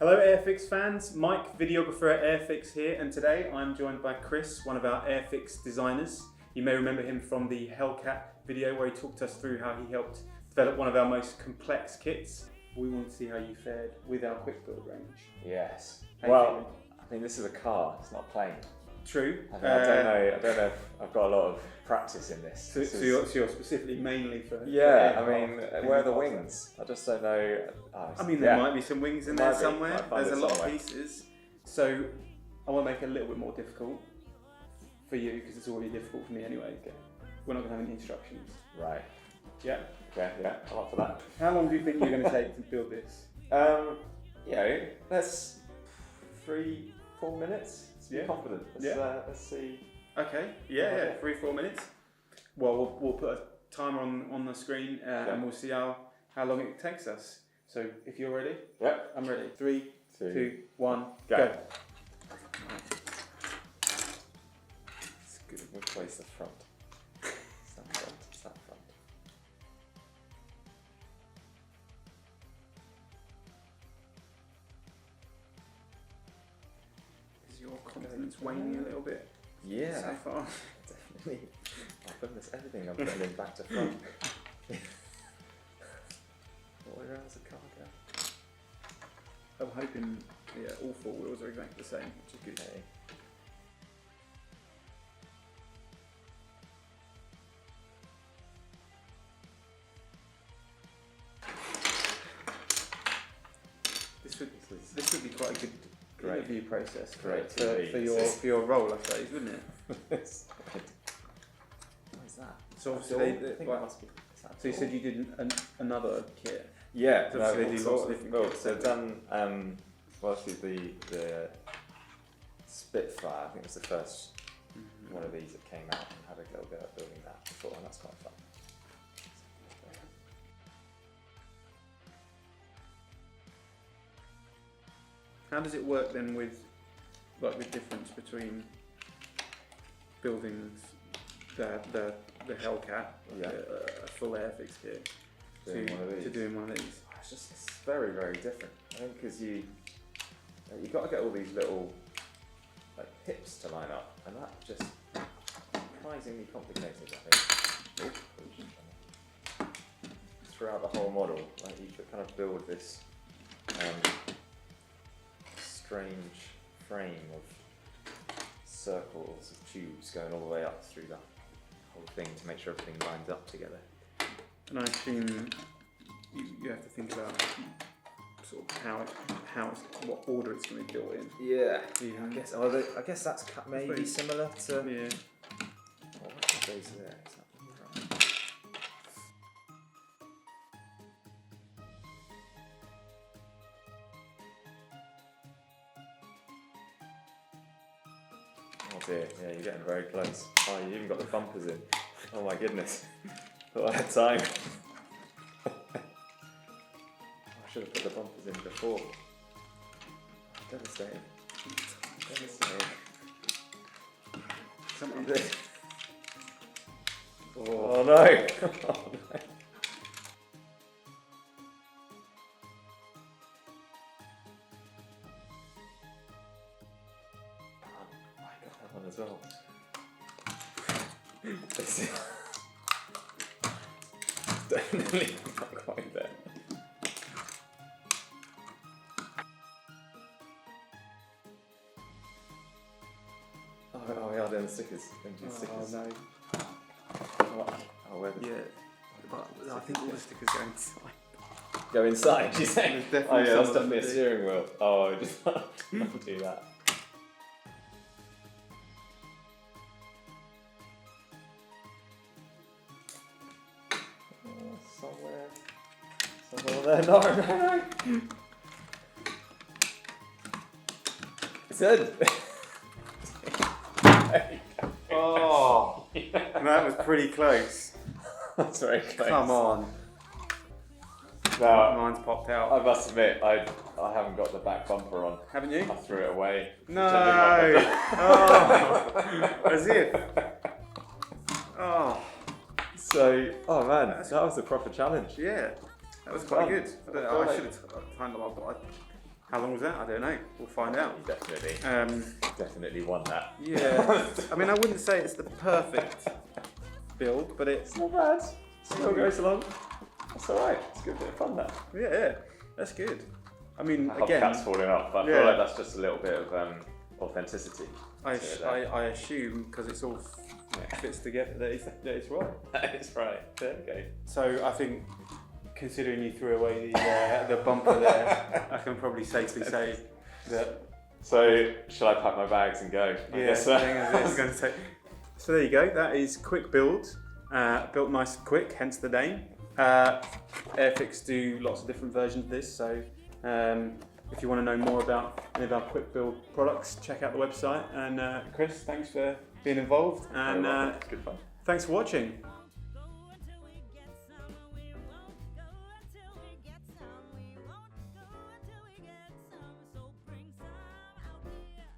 Hello Airfix fans, Mike, videographer at Airfix here, and today I'm joined by Chris, one of our Airfix designers. You may remember him from the Hellcat video where he talked us through how he helped develop one of our most complex kits. We want to see how you fared with our quick build range. Yes. How well, I mean, this is a car, it's not a plane. True. I don't know if I've got a lot of practice in this. So you're specifically mainly for... Yeah, for I mean, where are the wings? I just don't know. I mean, there might be some wings in there somewhere. There's a lot of somewhere. pieces. So I want to make it a little bit more difficult for you because it's already difficult for me anyway. We're not going to have any instructions. Right. Yeah. Okay, yeah, I'm up for that. How long do you think you're going to take to build this? Let's 3-4 minutes. Let's be confident. Let's see. Okay, yeah, 3-4 minutes. Well, we'll put a timer on the screen and we'll see how long it takes us. So if you're ready, yep, I'm ready. 3, 2, 1, go. It's good. Which way's the front? It's that front. It's that front. Is your confidence waning a little bit? Yeah. So far? Definitely. I've done this everything. I'm putting it back to front. What way around's the car go? I'm hoping all 4 wheels are exactly the same, which is good. Okay. This would be quite a good interview process for your role, I suppose, wouldn't it? What is that? So obviously, so you said you did another kit. Yeah, so obviously they do lots of different kits. So I've done obviously the Spitfire. I think it was the first one of these that came out, and had a little go at building that before, and that's quite fun. How does it work then with the difference between building the Hellcat, a full Airfix kit, to doing one of these? It's very, very different. I think because you've got to get all these little hips to line up, and that's just surprisingly complicated. I think throughout the whole model, you could kind of build this strange frame of circles of tubes going all the way up through the whole thing to make sure everything lines up together. And I assume you have to think about sort of what order it's going to be built in. Yeah. I guess that's maybe similar to. Yeah. What goes there? Oh dear, yeah, you're getting very close. Oh, you even got the bumpers in. Oh my goodness. Thought I had time. I should have put the bumpers in before. Devastating. Devastating. Something good. Oh no! Oh no. As well. This is definitely not quite there. Oh, we are doing the stickers. Oh no. Oh, where the... Yeah. But I think all the stickers go inside. Go inside, you say? There's Oh yeah, that's some definitely a steering wheel. Oh, I just don't do that. Somewhere there. No. It's in. Oh, that was pretty close. That's very close. Come on. No, mine's popped out. I must admit, I haven't got the back bumper on. Haven't you? I threw it away. No. Oh, as if. Oh. So, oh man, that was a proper challenge. Yeah, that was quite good. I should have timed them up, but How long was that? I don't know. We'll find out. You definitely won that. Yeah. I mean, I wouldn't say it's the perfect build, but it's not bad. Still goes along. That's alright. It's a good bit of fun, that. Yeah, that's good. I mean, I hope again, cat's falling off, but I feel like that's just a little bit of authenticity. I assume because it's all fits together that it's right. That is right. There we go. So I think, considering you threw away the bumper there, I can probably safely say that. So shall I pack my bags and go? I guess so. So there you go. That is Quick Build. Built nice and quick, hence the name. Airfix do lots of different versions of this, so if you want to know more about any of our Quick Build products, check out the website. And Chris, thanks for being involved, and it's good fun. Thanks for watching.